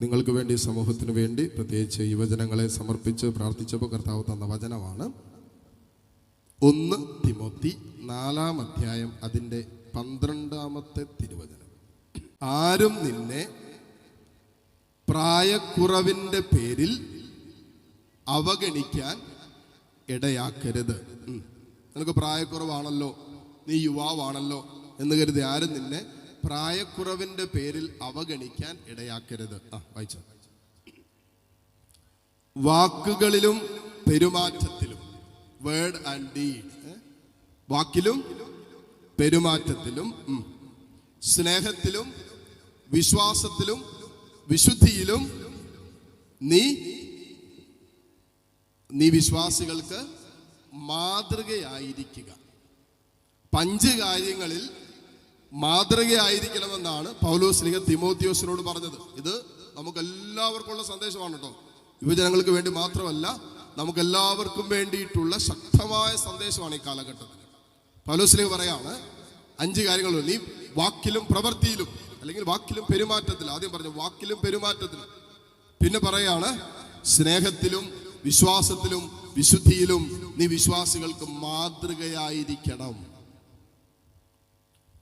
നിങ്ങൾക്ക് വേണ്ടി, സമൂഹത്തിന് വേണ്ടി പ്രത്യേകിച്ച് യുവജനങ്ങളെ സമർപ്പിച്ച് പ്രാർത്ഥിച്ചപ്പോൾ കർത്താവ് തന്ന വചനമാണ് 1 തിമോത്തി 4-ാം അധ്യായം അതിൻ്റെ 12-ാമത്തെ തിരുവചനം. ആരും നിന്നെ പ്രായക്കുറവിൻ്റെ പേരിൽ അവഗണിക്കാൻ ഇടയാക്കരുത്. നിനക്ക് പ്രായക്കുറവാണല്ലോ, നീ യുവാവാണല്ലോ എന്ന് കരുതി ആരും നിന്നെ പ്രായക്കുറവിൻ്റെ പേരിൽ അവഗണിക്കാൻ ഇടയാക്കരുത്. വായിച്ചോ. വാക്കുകളിലും പെരുമാറ്റത്തിലും, വേർഡ് ആൻഡ് ഡീഡ്, വാക്കിലും പെരുമാറ്റത്തിലും, സ്നേഹത്തിലും വിശ്വാസത്തിലും വിശുദ്ധിയിലും നീ വിശ്വാസികൾക്ക് മാതൃകയായിരിക്കുക. 5 കാര്യങ്ങളിൽ മാതൃകയായിരിക്കണമെന്നാണ് പൗലോസ് തിമോത്തിയോസിനോട് പറഞ്ഞത്. ഇത് നമുക്കെല്ലാവർക്കുള്ള സന്ദേശമാണ് കേട്ടോ. യുവജനങ്ങൾക്ക് വേണ്ടി മാത്രമല്ല, നമുക്കെല്ലാവർക്കും വേണ്ടിയിട്ടുള്ള ശക്തമായ സന്ദേശമാണ് ഈ കാലഘട്ടത്തിൽ. പൗലോസ് പറയാണ് 5 കാര്യങ്ങളുണ്ട്. നീ വാക്കിലും പ്രവൃത്തിയിലും, അല്ലെങ്കിൽ വാക്കിലും പെരുമാറ്റത്തിലും, ആദ്യം പറഞ്ഞു വാക്കിലും പെരുമാറ്റത്തിലും, പിന്നെ പറയാണ് സ്നേഹത്തിലും വിശ്വാസത്തിലും വിശുദ്ധിയിലും നീ വിശ്വാസികൾക്ക് മാതൃകയായിരിക്കണം.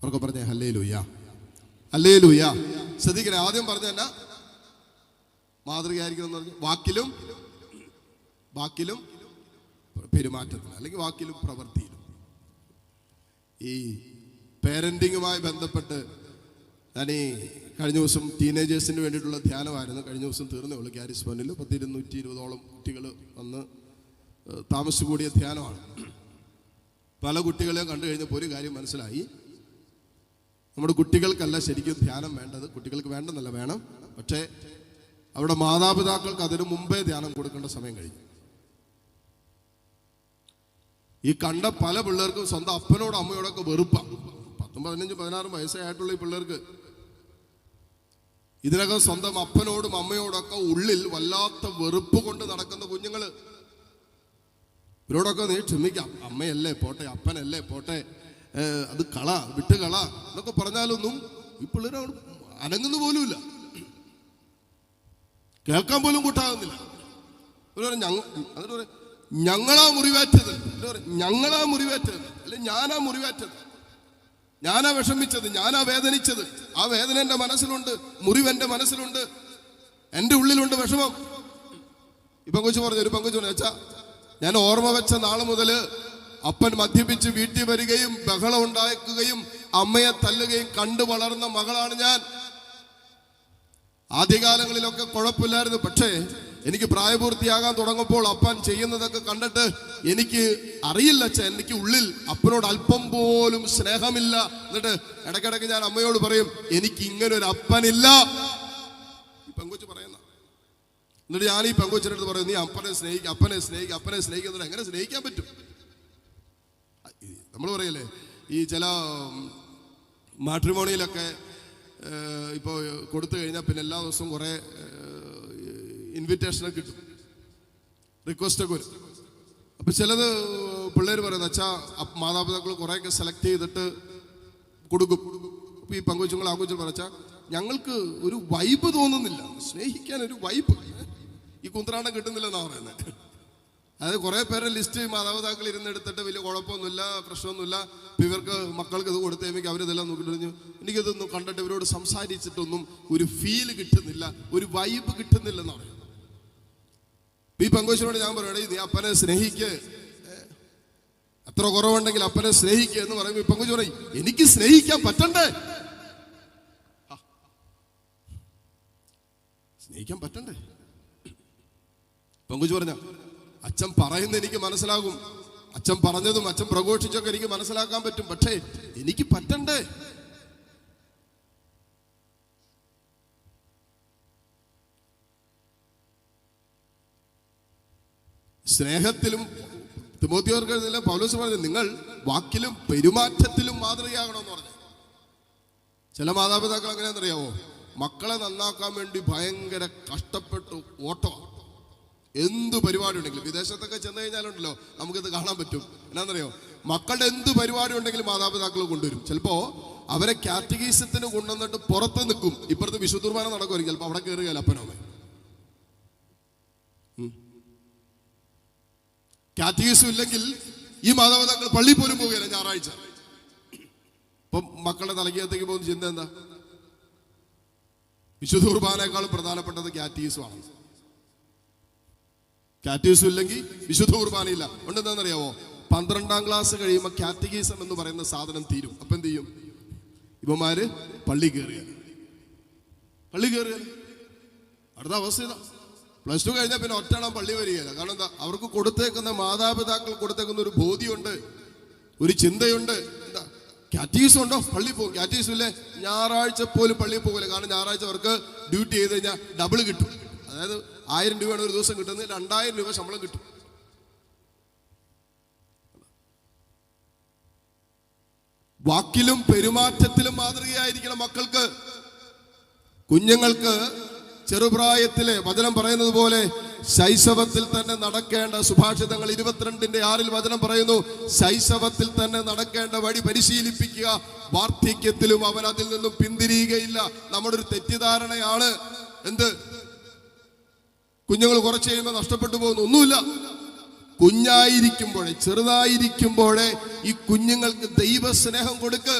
അവർക്ക് പറഞ്ഞേ ഹല്ലേലൂയ, ഹല്ലേലൂയ. ശ്രദ്ധിക്കണേ, ആദ്യം പറഞ്ഞല്ല മാതൃകയായിരിക്കണം എന്ന് പറഞ്ഞു. വാക്കിലും പെരുമാറ്റത്തിലും, അല്ലെങ്കിൽ വാക്കിലും പ്രവൃത്തിയിലും. ഈ പേരന്റിങ്ങുമായി ബന്ധപ്പെട്ട് ഞാൻ കഴിഞ്ഞ ദിവസം ടീനേജേഴ്സിന് വേണ്ടിയിട്ടുള്ള ധ്യാനമായിരുന്നു. കഴിഞ്ഞ ദിവസം തീർന്നേ ഉള്ളൂ. ക്യാരിസ് ഭവനിൽ 220-ഓളം കുട്ടികൾ വന്ന് താമസിച്ചു കൂടിയ ധ്യാനമാണ്. പല കുട്ടികളെയും കണ്ടു കഴിഞ്ഞപ്പോൾ ഒരു കാര്യം മനസ്സിലായി. നമ്മുടെ കുട്ടികൾക്കല്ല ശരിക്കും ധ്യാനം വേണ്ടത്, കുട്ടികൾക്ക് വേണ്ടെന്നല്ല, വേണം. പക്ഷേ അവിടെ മാതാപിതാക്കൾക്ക് അതിനു മുമ്പേ ധ്യാനം കൊടുക്കേണ്ട സമയം കഴിഞ്ഞു. ഈ കണ്ട പല പിള്ളേർക്കും സ്വന്തം അപ്പനോടും അമ്മയോടൊക്കെ വെറുപ്പാണ്. 10, 15, 16 വയസ്സേ ആയിട്ടുള്ള ഈ പിള്ളേർക്ക് ഇതിനകം സ്വന്തം അപ്പനോടും അമ്മയോടൊക്കെ ഉള്ളിൽ വല്ലാത്ത വെറുപ്പ് കൊണ്ട് നടക്കുന്ന കുഞ്ഞുങ്ങള്. ഇവരോടൊക്കെ നീ ക്ഷമിക്കാം, അമ്മയല്ലേ പോട്ടെ, അപ്പനല്ലേ പോട്ടെ, അത് വിട്ട് കള എന്നൊക്കെ പറഞ്ഞാലൊന്നും ഈ പിള്ളേർ അനങ്ങുന്ന പോലുമില്ല, കേൾക്കാൻ പോലും കൂട്ടാകുന്നില്ല. ഞങ്ങളാ മുറിവേറ്റത്, അല്ലെ ഞാനാ മുറിവേറ്റത്, ഞാനാ വിഷമിച്ചത്, ഞാനാ വേദനിച്ചത്. ആ വേദന എൻ്റെ മനസ്സിലുണ്ട്, മുറിവ് എൻ്റെ മനസ്സിലുണ്ട്, എൻ്റെ ഉള്ളിലുണ്ട് വിഷമം. ഈ പെങ്കൊച്ചു പറഞ്ഞു, ഒരു പെങ്കൊച്ചു പറഞ്ഞു, അച്ഛാ ഞാൻ ഓർമ്മ വെച്ച നാള് മുതൽ അപ്പൻ മദ്യപിച്ച് വീട്ടിൽ വരികയും ബഹളം ഉണ്ടാക്കുകയും അമ്മയെ തല്ലുകയും കണ്ടു വളർന്ന മകളാണ് ഞാൻ. ആദ്യകാലങ്ങളിലൊക്കെ കുഴപ്പമില്ലായിരുന്നു, പക്ഷേ എനിക്ക് പ്രായപൂർത്തിയാകാൻ തുടങ്ങുമ്പോൾ അപ്പൻ ചെയ്യുന്നതൊക്കെ കണ്ടിട്ട് എനിക്ക് അറിയില്ല അച്ഛൻ, എനിക്ക് ഉള്ളിൽ അപ്പനോട് അല്പം പോലും സ്നേഹമില്ല. എന്നിട്ട് ഇടയ്ക്കിടയ്ക്ക് ഞാൻ അമ്മയോട് പറയും, എനിക്ക് ഇങ്ങനൊരു അപ്പനില്ല. ഈ പെങ്കൊച്ചു പറയുന്ന, എന്നിട്ട് ഞാൻ ഈ പെങ്കൊച്ചിൻ്റെ അടുത്ത് പറയും, നീ അപ്പനെ സ്നേഹിക്കുന്നത് എങ്ങനെ സ്നേഹിക്കാൻ പറ്റും? നമ്മൾ പറയല്ലേ, ഈ ചില മാട്രിമോണിയിലൊക്കെ ഇപ്പോൾ കൊടുത്തു കഴിഞ്ഞാൽ പിന്നെ എല്ലാ ദിവസവും കുറേ ഇൻവിറ്റേഷനൊക്കെ കിട്ടും, റിക്വസ്റ്റൊക്കെ വരും. അപ്പം ചിലത് പിള്ളേർ പറയുന്നത്, അച്ഛാ മാതാപിതാക്കൾ കുറേയൊക്കെ സെലക്ട് ചെയ്തിട്ട് കൊടുക്കും. അപ്പം ഈ പങ്കുവച്ചുങ്ങൾ ആഘോഷം പറച്ചാ ഞങ്ങൾക്ക് ഒരു വൈബ് തോന്നുന്നില്ല, സ്നേഹിക്കാൻ ഒരു വൈബ്, ഈ കുന്ത്രാണ്ടം കിട്ടുന്നില്ലെന്നാണ് പറയുന്നത്. അതായത് കുറേ പേരുടെ ലിസ്റ്റ് മാതാപിതാക്കൾ ഇരുന്നെടുത്തിട്ട് വലിയ കുഴപ്പമൊന്നുമില്ല, പ്രശ്നമൊന്നുമില്ല, ഇവർക്ക് മക്കൾക്ക് ഇത് കൊടുത്തു കഴിയുമ്പോൾ അവരിതെല്ലാം നോക്കിയിട്ട് എനിക്കിതൊന്നും കണ്ടിട്ട് ഇവരോട് സംസാരിച്ചിട്ടൊന്നും ഒരു ഫീൽ കിട്ടുന്നില്ല, ഒരു വൈബ് കിട്ടുന്നില്ലെന്നാണ് പറയുന്നത്. ഈ പങ്കുവച്ചനോട് ഞാൻ പറയണേ, നീ അപ്പനെ സ്നേഹിക്ക്, എത്ര കുറവുണ്ടെങ്കിൽ അപ്പനെ സ്നേഹിക്കുക എന്ന് പറയുമ്പോൾ ഈ പങ്കുവച്ചു പറയും, എനിക്ക് സ്നേഹിക്കാൻ പറ്റണ്ടേ, സ്നേഹിക്കാൻ പറ്റണ്ടേ. പങ്കുവച്ചു പറഞ്ഞ, അച്ഛൻ പറയുന്നത് എനിക്ക് മനസ്സിലാകും, അച്ഛൻ പറഞ്ഞതും അച്ഛൻ പ്രഘോഷിച്ചൊക്കെ എനിക്ക് മനസ്സിലാക്കാൻ പറ്റും, പക്ഷേ എനിക്ക് പറ്റണ്ടേ. സ്നേഹത്തിലും തിമോത്തിയോർക്ക് പൗലോസ് പറഞ്ഞു, നിങ്ങൾ വാക്കിലും പെരുമാറ്റത്തിലും മാതൃകയാകണമെന്ന് പറഞ്ഞു. ചില മാതാപിതാക്കൾ എങ്ങനെയാണെന്നറിയാവോ, മക്കളെ നന്നാക്കാൻ വേണ്ടി ഭയങ്കര കഷ്ടപ്പെട്ട് ഓട്ടമാണ്. എന്ത് പരിപാടി ഉണ്ടെങ്കിലും വിദേശത്തൊക്കെ ചെന്ന് കഴിഞ്ഞാലുണ്ടല്ലോ നമുക്കിത് കാണാൻ പറ്റും. എന്നാന്നറിയോ, മക്കളുടെ എന്ത് പരിപാടി ഉണ്ടെങ്കിലും മാതാപിതാക്കൾ കൊണ്ടുവരും. ചിലപ്പോ അവരെ കാറ്റഗീസത്തിന് കൊണ്ടുവന്നിട്ട് പുറത്ത് നിൽക്കും. ഇപ്പുറത്ത് വിശുദ്ധ കുർബാന നടക്കുമായിരിക്കും, ചിലപ്പോൾ അവിടെ കയറുകയല്ല അപ്പനോ അമ്മ. കാറ്റഗീസും ഇല്ലെങ്കിൽ ഈ മാതാപിതാക്കൾ പള്ളി പോലും പോവുകയില്ല ഞായറാഴ്ച. ഇപ്പം മക്കളുടെ തലയ്ക്കകത്തേക്ക് പോകുന്ന ചിന്ത എന്താ? വിശുദ്ധ കുർബാനേക്കാളും പ്രധാനപ്പെട്ടത് കാറ്റഗീസുമാണ്. കാറ്റഗീസും ഇല്ലെങ്കിൽ വിശുദ്ധ കുർബാനയില്ല. ഉണ്ടെന്താണെന്നറിയാവോ, 12ാം ക്ലാസ് കഴിയുമ്പോൾ കാറ്റഗീസം എന്ന് പറയുന്ന സാധനം തീരും. അപ്പൊ എന്ത് ചെയ്യും? ഇവന്മാര് പള്ളി കയറുക. അടുത്ത അവസ്ഥ ഇതാ. +2 കഴിഞ്ഞാൽ പിന്നെ ഒറ്റണം പള്ളി വരികയില്ല. കാരണം എന്താ? അവർക്ക് കൊടുത്തേക്കുന്ന മാതാപിതാക്കൾ കൊടുത്തേക്കുന്ന ഒരു ബോധ്യമുണ്ട്, ഒരു ചിന്തയുണ്ട്. എന്താ? കാറ്റഗീസം ഉണ്ടോ? പള്ളി പോകും. കാറ്റഗീസം ഇല്ലേ? ഞായറാഴ്ച പോലും പള്ളിയിൽ പോകില്ല. കാരണം ഞായറാഴ്ച അവർക്ക് ഡ്യൂട്ടി ചെയ്ത് കഴിഞ്ഞാൽ ഡബിൾ കിട്ടും. അതായത് 1000 രൂപയാണ് ഒരു ദിവസം കിട്ടുന്നത്, 2000 രൂപ ശമ്പളം കിട്ടും. വാക്കിലും പെരുമാറ്റത്തിലും മാതൃകയായിരിക്കണം മക്കൾക്ക്. കുഞ്ഞുങ്ങൾക്ക് ചെറുപ്രായത്തിലെ വചനം പറയുന്നത് പോലെ ശൈശവത്തിൽ തന്നെ നടക്കേണ്ട, സുഭാഷിതങ്ങൾ 22:6 വചനം പറയുന്നു, ശൈശവത്തിൽ തന്നെ നടക്കേണ്ട വഴി പരിശീലിപ്പിക്കുക, വാർദ്ധക്യത്തിലും അവൻ അതിൽ നിന്നും പിന്തിരിയുകയില്ല. നമ്മുടെ ഒരു തെറ്റിദ്ധാരണയാണ് എന്ത്? കുഞ്ഞുങ്ങൾ കുറച്ച് കഴിയുമ്പോൾ നഷ്ടപ്പെട്ടു പോകുന്നു. ഒന്നുമില്ല. കുഞ്ഞായിരിക്കുമ്പോഴേ, ചെറുതായിരിക്കുമ്പോഴേ ഈ കുഞ്ഞുങ്ങൾക്ക് ദൈവസ്നേഹം കൊടുക്ക്.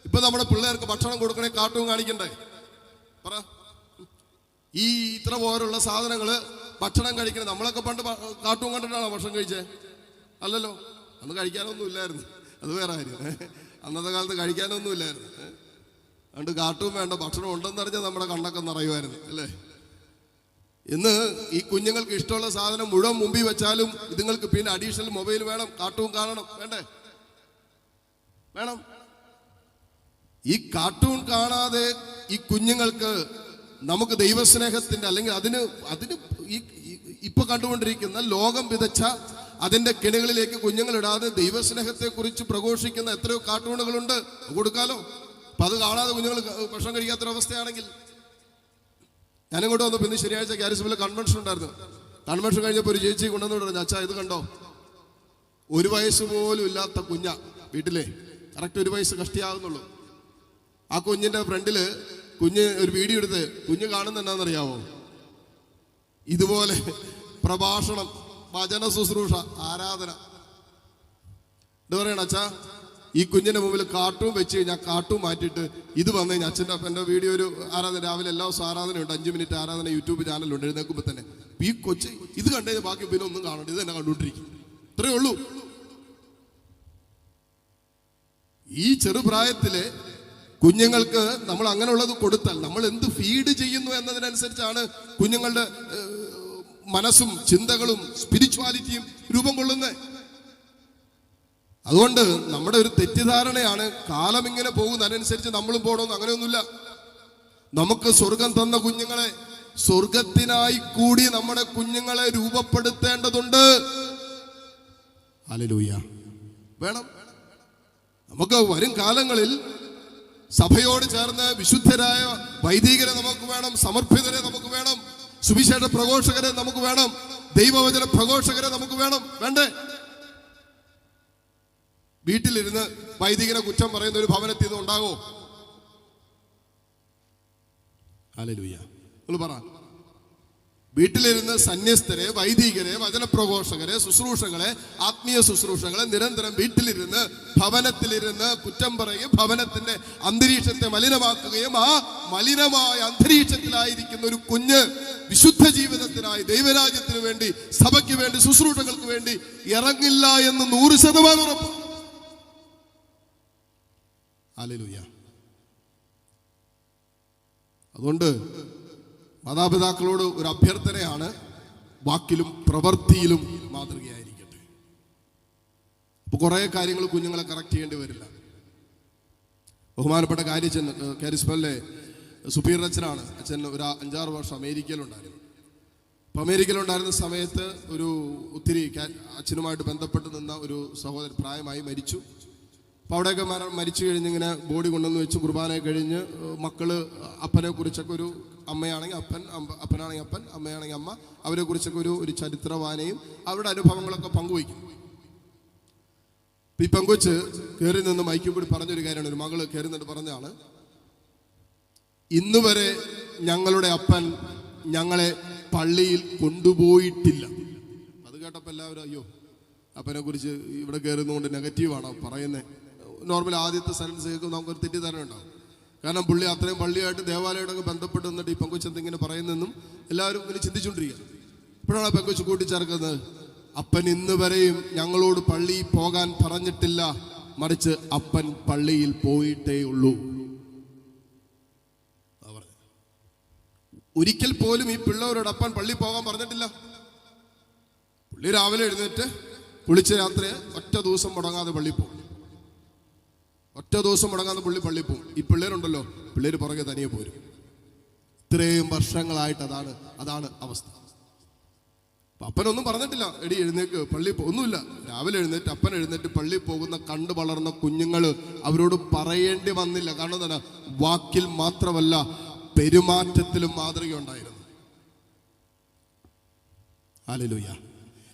ഇപ്പൊ നമ്മുടെ പിള്ളേർക്ക് ഭക്ഷണം കൊടുക്കണേ കാർട്ടൂൺ കാണിക്കണ്ടേ? പറ. ഈ ഇത്ര പോലുള്ള സാധനങ്ങള് ഭക്ഷണം കഴിക്കണേ. നമ്മളൊക്കെ പണ്ട് കാർട്ടൂൺ കണ്ടിട്ടാണോ ഭക്ഷണം കഴിച്ചേ? അല്ലല്ലോ. അന്ന് കഴിക്കാനൊന്നും ഇല്ലായിരുന്നു. അത് വേറെ കാര്യം. അന്നത്തെ കാലത്ത് കഴിക്കാനൊന്നും ഇല്ലായിരുന്നു. അതുകൊണ്ട് കാർട്ടൂൺ വേണ്ട, ഭക്ഷണം ഉണ്ടെന്നറിഞ്ഞാൽ നമ്മുടെ കണ്ണൊക്കെ നിറയുമായിരുന്നു അല്ലേ? ഇന്ന് ഈ കുഞ്ഞുങ്ങൾക്ക് ഇഷ്ടമുള്ള സാധനം മുഴുവൻ മുമ്പിൽ വെച്ചാലും ഇതുങ്ങൾക്ക് പിന്നെ അഡീഷണൽ മൊബൈൽ വേണം, കാർട്ടൂൺ കാണണം. വേണം. ഈ കാർട്ടൂൺ കാണാതെ ഈ കുഞ്ഞുങ്ങൾക്ക് നമുക്ക് ദൈവസ്നേഹത്തിന്റെ അല്ലെങ്കിൽ അതിന് ഇപ്പൊ കണ്ടുകൊണ്ടിരിക്കുന്ന ലോകം വിതച്ച അതിന്റെ കിണികളിലേക്ക് കുഞ്ഞുങ്ങൾ ഇടാതെ ദൈവസ്നേഹത്തെ കുറിച്ച് പ്രഘോഷിക്കുന്ന എത്രയോ കാർട്ടൂണുകളുണ്ട്. കൊടുക്കാലോ. അപ്പൊ അത് കാണാതെ കുഞ്ഞുങ്ങൾ ഭക്ഷണം കഴിക്കാത്തൊരവസ്ഥയാണെങ്കിൽ. ഞാനിങ്ങോട്ട് വന്നു. പിന്നെ ശനിയാഴ്ച കാരിസ്മയിലെ കൺവെൻഷൻ ഉണ്ടായിരുന്നു. കൺവെൻഷൻ കഴിഞ്ഞപ്പോൾ ഒരു ചേച്ചി കൊണ്ടുവന്നു പറഞ്ഞു, അച്ഛാ ഇത് കണ്ടോ, 1 വയസ്സ് പോലും ഇല്ലാത്ത കുഞ്ഞ വീട്ടിലെ, കറക്റ്റ് 1 വയസ്സ് കഷ്ടിയാകുന്നുള്ളൂ. ആ കുഞ്ഞിന്റെ ഫ്രണ്ടില് കുഞ്ഞ് ഒരു വീഡിയോ എടുത്ത് കുഞ്ഞ് കാണുന്ന എന്നാന്നറിയാവോ? ഇതുപോലെ പ്രഭാഷണം, വചന ശുശ്രൂഷ, ആരാധന. എന്താ പറയണ അച്ഛാ, ഈ കുഞ്ഞിന്റെ മുമ്പിൽ കാർട്ടൂൺ വെച്ച് കഴിഞ്ഞാൽ കാർട്ടൂൺ മാറ്റിയിട്ട് ഇത് വന്നു കഴിഞ്ഞാൽ എൻ്റെ വീഡിയോ ഒരു ആരാധന, രാവിലെ എല്ലാ ദിവസവും ആരാധനയുണ്ട്, 5 മിനിറ്റ് ആരാധന യൂട്യൂബ് ചാനലുണ്ട്. എഴുന്നേൽക്കുമ്പോൾ തന്നെ ഈ കൊച്ച് ഇത് കണ്ടുകഴിഞ്ഞാൽ ബാക്കി പിന്നെ ഒന്നും കാണണ്ട, ഇത് തന്നെ കണ്ടുകൊണ്ടിരിക്കും. ഇത്രയേ ഉള്ളൂ. ഈ ചെറുപ്രായത്തിലെ കുഞ്ഞുങ്ങൾക്ക് നമ്മൾ അങ്ങനെയുള്ളത് കൊടുത്താൽ, നമ്മൾ എന്ത് ഫീഡ് ചെയ്യുന്നു എന്നതിനനുസരിച്ചാണ് കുഞ്ഞുങ്ങളുടെ മനസ്സും ചിന്തകളും സ്പിരിച്വാലിറ്റിയും രൂപം കൊള്ളുന്നത്. അതുകൊണ്ട് നമ്മുടെ ഒരു തെറ്റിദ്ധാരണയാണ് കാലം ഇങ്ങനെ പോകുന്ന അതിനനുസരിച്ച് നമ്മളും പോകണമെന്ന്. അങ്ങനെയൊന്നുമില്ല. നമുക്ക് സ്വർഗം തന്ന കുഞ്ഞുങ്ങളെ, സ്വർഗത്തിനായി കൂടി നമ്മുടെ കുഞ്ഞുങ്ങളെ രൂപപ്പെടുത്തേണ്ടതുണ്ട്. ഹല്ലേലൂയ. വേണം. നമുക്ക് വരും കാലങ്ങളിൽ സഭയോട് ചേർന്ന് വിശുദ്ധരായ വൈദികരെ നമുക്ക് വേണം, സമർപ്പിതരെ നമുക്ക് വേണം, സുവിശേഷ പ്രഘോഷകരെ നമുക്ക് വേണം, ദൈവവചന പ്രഘോഷകരെ നമുക്ക് വേണം. വേണ്ടേ? വീട്ടിലിരുന്ന് വൈദികനെ കുറ്റം പറയുന്ന ഒരു ഭവനത്തിൽ നിന്ന് ഉണ്ടാകോ? ഹല്ലേലൂയ. നിങ്ങൾ പറ. വീട്ടിലിരുന്ന് സന്യസ്തരെ, വൈദികരെ, വചനപ്രഘോഷകരെ, ശുശ്രൂഷകളെ, ആത്മീയ ശുശ്രൂഷകളെ നിരന്തരം വീട്ടിലിരുന്ന് ഭവനത്തിലിരുന്ന് കുറ്റം പറയുകയും ഭവനത്തിന്റെ അന്തരീക്ഷത്തെ മലിനമാക്കുകയും ആ മലിനമായ അന്തരീക്ഷത്തിലായിരിക്കുന്ന ഒരു കുഞ്ഞ് വിശുദ്ധ ജീവിതത്തിനായി, ദൈവരാജ്യത്തിന് വേണ്ടി, സഭയ്ക്ക് വേണ്ടി, ശുശ്രൂഷകൾക്ക് വേണ്ടി ഇറങ്ങില്ല എന്ന് 100% ഉറപ്പ്. ഹല്ലേലൂയ. അതുകൊണ്ട് മാതാപിതാക്കളോട് ഒരു അഭ്യർത്ഥനയാണ്, വാക്കിലും പ്രവൃത്തിയിലും മാതൃകയായിരിക്കട്ടെ. അപ്പൊ കുറെ കാര്യങ്ങൾ കുഞ്ഞുങ്ങളെ കറക്റ്റ് ചെയ്യേണ്ടി വരില്ല. ബഹുമാനപ്പെട്ട കാരിസ്മയിലെ സുപ്പീരിയർ അച്ഛനാണ്. അച്ഛൻ ഒരു 5-6 വർഷം അമേരിക്കയിലുണ്ടായിരുന്നു. അപ്പം അമേരിക്കയിലുണ്ടായിരുന്ന സമയത്ത് ഒത്തിരി അച്ഛനുമായിട്ട് ബന്ധപ്പെട്ട് നിന്ന ഒരു സഹോദരൻ പ്രായമായി മരിച്ചു. അപ്പോൾ അവിടെയൊക്കെ മരിച്ചു കഴിഞ്ഞിങ്ങനെ ബോഡി കൊണ്ടുവന്ന് വെച്ച് കുർബാന കഴിഞ്ഞ് മക്കള് അപ്പനെ കുറിച്ചൊക്കെ ഒരു അമ്മയാണെങ്കിൽ അപ്പൻ, അപ്പനാണെങ്കിൽ അപ്പൻ, അമ്മയാണെങ്കിൽ അമ്മ, അവരെക്കുറിച്ചൊക്കെ ഒരു ചരിത്രവായനയും അവരുടെ അനുഭവങ്ങളൊക്കെ പങ്കുവയ്ക്കും. ഈ പെങ്കൊച്ച് കയറി നിന്ന് മൈക്കിൽ കൂടി പറഞ്ഞൊരു കാര്യമാണ്, ഒരു മകള് കയറി നിന്നിട്ട് പറഞ്ഞാണ്, ഇന്ന് വരെ ഞങ്ങളുടെ അപ്പൻ ഞങ്ങളെ പള്ളിയിൽ കൊണ്ടുപോയിട്ടില്ല. അത് കേട്ടപ്പോൾ എല്ലാവരും അയ്യോ അപ്പനെ കുറിച്ച് ഇവിടെ കയറുന്നതുകൊണ്ട് നെഗറ്റീവാണ് പറയുന്നത്. നോർമൽ ആദ്യത്തെ സെൻറ്റൻസ് കേൾക്കുമ്പോൾ നമുക്കൊരു തെറ്റിദ്ധാരണ ഉണ്ടാവും. കാരണം പുള്ളി അത്രയും പള്ളിയായിട്ട് ദേവാലയമായിട്ടൊക്കെ ബന്ധപ്പെട്ട് നിന്നിട്ട് ഈ പെങ്കൊച്ച് എന്തെങ്കിലും പറയുന്നെന്നും എല്ലാവരും ഇങ്ങനെ ചിന്തിച്ചുകൊണ്ടിരിക്കുക. ഇപ്പോഴാണ് ആ പെങ്കൊച്ച് കൂട്ടിച്ചേർക്കുന്നത്, അപ്പൻ ഇന്ന് വരെയും ഞങ്ങളോട് പള്ളിയിൽ പോകാൻ പറഞ്ഞിട്ടില്ല, മറിച്ച് അപ്പൻ പള്ളിയിൽ പോയിട്ടേ ഉള്ളൂ. ഒരിക്കൽ പോലും ഈ പിള്ളേരോട് അപ്പൻ പള്ളി പോകാൻ പറഞ്ഞിട്ടില്ല. പുള്ളി രാവിലെ എഴുന്നേറ്റ് കുളിച്ച രാത്രി ഒറ്റ ദിവസം മുടങ്ങാതെ പള്ളി പോകും. ഒറ്റ ദിവസം മുടങ്ങാതെ പുള്ളി പള്ളി പോകും. ഈ പിള്ളേരുണ്ടല്ലോ, പിള്ളേർ പുറകെ തനിയെ പോരും. ഇത്രയും വർഷങ്ങളായിട്ട് അതാണ് അവസ്ഥ. അപ്പനൊന്നും പറഞ്ഞിട്ടില്ല, എടി എഴുന്നേക്ക് പള്ളി ഒന്നുമില്ല. രാവിലെ എഴുന്നേറ്റ് അപ്പൻ എഴുന്നേറ്റ് പള്ളി പോകുന്ന കണ്ടു വളർന്ന കുഞ്ഞുങ്ങൾ അവരോട് പറയേണ്ടി വന്നില്ല. കാരണം എന്താണ്, വാക്കിൽ മാത്രമല്ല പെരുമാറ്റത്തിലും മാതൃക ഉണ്ടായിരുന്നു. ഹല്ലേലൂയ.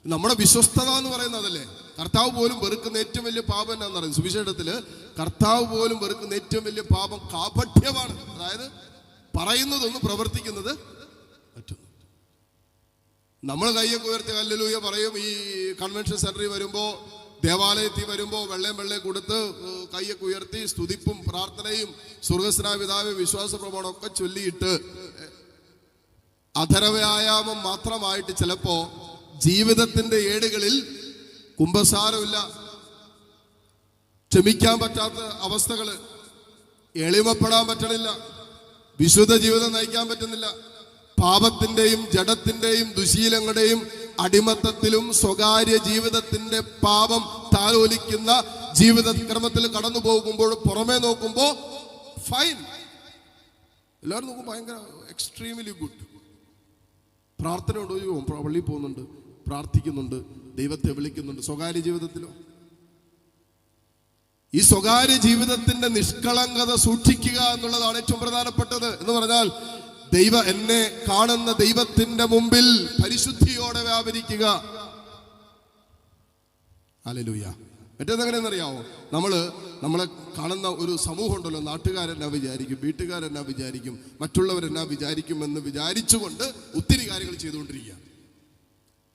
നമ്മുടെ വിശ്വസ്തത എന്ന് പറയുന്നതല്ലേ. കർത്താവ് പോലും വെറുക്കുന്ന ഏറ്റവും വലിയ പാപം എന്നാന്ന് പറയുന്നത്. സുവിശേഷത്തില് കർത്താവ് പോലും വെറുക്കുന്ന ഏറ്റവും വലിയ പാപം കാപഠ്യമാണ്. അതായത് പറയുന്നതൊന്ന് പ്രവർത്തിക്കുന്നത് മറ്റൊന്ന്. നമ്മൾ കയ്യൊക്കെ ഉയർത്തി ഹല്ലേലൂയ പറയും. ഈ കൺവെൻഷൻ സെന്ററിൽ വരുമ്പോൾ, ദേവാലയത്തിൽ വരുമ്പോൾ വെള്ളയും കൊടുത്ത് കയ്യൊക്കെ ഉയർത്തി സ്തുതിപ്പും പ്രാർത്ഥനയും സ്വർഗ്ഗസ്ഥനായ പിതാവേ വിശ്വാസ പ്രമാണമൊക്കെ ചൊല്ലിയിട്ട് അധരവ്യായാമം മാത്രമായിട്ട് ചിലപ്പോ ജീവിതത്തിന്റെ ഏടുകളിൽ കുമ്പസാരമില്ല, ക്ഷമിക്കാൻ പറ്റാത്ത അവസ്ഥകള്, എളിമപ്പെടാൻ പറ്റണില്ല, വിശുദ്ധ ജീവിതം നയിക്കാൻ പറ്റുന്നില്ല, പാപത്തിന്റെയും ജഡത്തിന്റെയും ദുശീലങ്ങളുടെയും അടിമത്തത്തിലും സ്വകാര്യ ജീവിതത്തിന്റെ പാപം താലോലിക്കുന്ന ജീവിതക്രമത്തിൽ കടന്നു പോകുമ്പോൾ പുറമേ നോക്കുമ്പോ ഫൈൻ, എല്ലാവരും നോക്കുമ്പോൾ ഭയങ്കര എക്സ്ട്രീംലി ഗുഡ്. പ്രാർത്ഥന ഉണ്ടോ? പള്ളിയിൽ പോകുന്നുണ്ട്, പ്രാർത്ഥിക്കുന്നുണ്ട്, ദൈവത്തെ വിളിക്കുന്നുണ്ട്. സ്വകാര്യ ജീവിതത്തിലോ? ഈ സ്വകാര്യ ജീവിതത്തിന്റെ നിഷ്കളങ്കത സൂക്ഷിക്കുക എന്നുള്ളതാണ് ഏറ്റവും പ്രധാനപ്പെട്ടത്. എന്ന് പറഞ്ഞാൽ എന്നെ കാണുന്ന ദൈവത്തിന്റെ മുമ്പിൽ പരിശുദ്ധിയോടെ വ്യാപരിക്കുക. ഹല്ലേലൂയ. മറ്റേതെങ്ങനെയെന്നറിയാവോ? നമ്മളെ കാണുന്ന ഒരു സമൂഹം ഉണ്ടല്ലോ, നാട്ടുകാരെന്നാ വിചാരിക്കും, വീട്ടുകാരെന്നാ വിചാരിക്കും, മറ്റുള്ളവരെന്നാ വിചാരിക്കുമെന്ന് വിചാരിച്ചുകൊണ്ട് ഒത്തിരി കാര്യങ്ങൾ ചെയ്തുകൊണ്ടിരിക്കുക.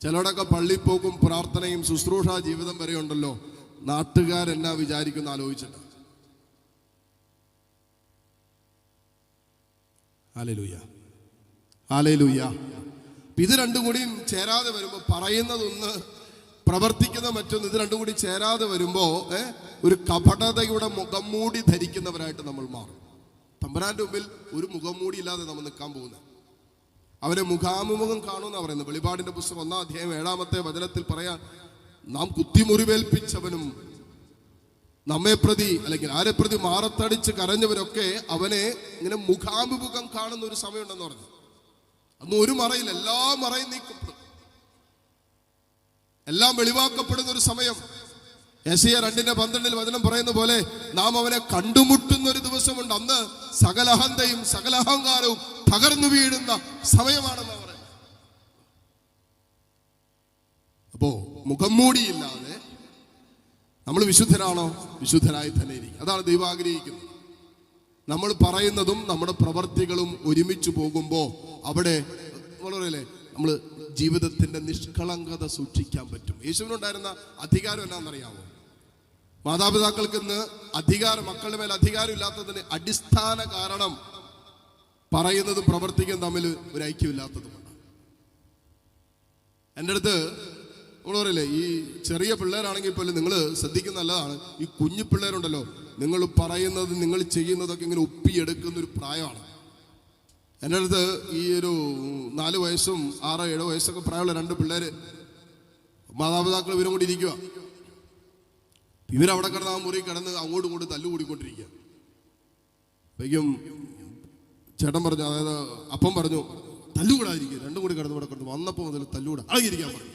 ചിലടൊക്കെ പള്ളിപ്പോക്കും പ്രാർത്ഥനയും ശുശ്രൂഷ ജീവിതം വരെ ഉണ്ടല്ലോ, നാട്ടുകാരെന്നാ വിചാരിക്കും ആലോചിച്ചിട്ട്. Hallelujah, hallelujah. ഇത് രണ്ടും കൂടിയും ചേരാതെ വരുമ്പോൾ, പറയുന്നതൊന്ന് പ്രവർത്തിക്കുന്ന മറ്റൊന്ന്, ഇത് രണ്ടും കൂടി ചേരാതെ വരുമ്പോ ഒരു കപടതയുടെ മുഖംമൂടി ധരിക്കുന്നവരായിട്ട് നമ്മൾ മാറും. തമ്പുരാന്റെ മുമ്പിൽ ഒരു മുഖംമൂടി ഇല്ലാതെ നമ്മൾ നിൽക്കാൻ പോകുന്നത്. അവരെ മുഖാമുഖം കാണുമെന്നാണ് പറയുന്നത്. വെളിപാടിന്റെ പുസ്തകം 1-ാം അധ്യായം 7-ാമത്തെ വചനത്തിൽ പറയാൻ, നാം കുത്തിമുറിവേൽപ്പിച്ചവനും നമ്മെ പ്രതി അല്ലെങ്കിൽ ആരെ പ്രതി മാറത്തടിച്ച് കരഞ്ഞവരൊക്കെ അവനെ ഇങ്ങനെ മുഖാമുഖം കാണുന്ന ഒരു സമയമുണ്ടെന്ന് പറഞ്ഞു. അന്ന് ഒരു മറയിൽ എല്ലാ മറയും നീക്കപ്പെടും, എല്ലാം വെളിവാക്കപ്പെടുന്ന ഒരു സമയം. യെശയ്യാ 2:12 വചനം പറയുന്ന പോലെ നാം അവനെ കണ്ടുമുട്ടുന്ന ഒരു ദിവസമുണ്ട്. അന്ന് സകല അഹന്തയും സകല അഹങ്കാരവും തകർന്നു വീഴുന്ന സമയമാണെന്ന് പറയുന്നത്. അപ്പോ മുഖം മൂടിയില്ലാതെ നമ്മൾ വിശുദ്ധരാണോ? വിശുദ്ധരായി തന്നെ ഇരിക്കും. അതാണ് ദൈവം ആഗ്രഹിക്കുന്നത്. നമ്മൾ പറയുന്നതും നമ്മുടെ പ്രവർത്തികളും ഒരുമിച്ച് പോകുമ്പോൾ അവിടെ പറയല്ലേ, നമ്മൾ ജീവിതത്തിന്റെ നിഷ്കളങ്കത സൂക്ഷിക്കാൻ പറ്റും. യേശുവിനുണ്ടായിരുന്ന അധികാരം എന്നാണെന്നറിയാമോ? മാതാപിതാക്കൾക്ക് ഇന്ന് മക്കളുടെ മേൽ അധികാരം ഇല്ലാത്തതിന് അടിസ്ഥാന കാരണം പറയുന്നതും പ്രവർത്തിക്കുന്നതും തമ്മിൽ ഒരു ഐക്യമില്ലാത്തതുമാണ്. എൻ്റെ അടുത്ത് നമ്മൾ പറയില്ലേ, ഈ ചെറിയ പിള്ളേരാണെങ്കിൽ പോലും നിങ്ങൾ ശ്രദ്ധിക്കുന്ന നല്ലതാണ്. ഈ കുഞ്ഞു പിള്ളേരുണ്ടല്ലോ, നിങ്ങൾ പറയുന്നത് നിങ്ങൾ ചെയ്യുന്നതൊക്കെ ഇങ്ങനെ ഒപ്പിയെടുക്കുന്ന ഒരു പ്രായമാണ്. എൻ്റെ അടുത്ത് ഈ ഒരു 4 വയസ്സും 6-7 വയസ്സൊക്കെ പ്രായമുള്ള 2 പിള്ളേര്, മാതാപിതാക്കൾ ഇവരും കൂടി ഇരിക്കുക. ഇവരവിടെ കിടന്ന് ആ മുറി കിടന്ന് അങ്ങോട്ടും ഇങ്ങോട്ടും തല്ലുകൂടിക്കൊണ്ടിരിക്കുക. അപ്പോഴേക്കും ചേട്ടൻ പറഞ്ഞു, അതായത് അപ്പം പറഞ്ഞു, തല്ലുകൂടാതിരിക്കുക, 2 കൂടി കിടന്ന് ഇവിടെ കിടന്ന് വന്നപ്പോൾ മുതൽ തല്ലുകൂടാ അടങ്ങിയിരിക്കാൻ പറഞ്ഞു.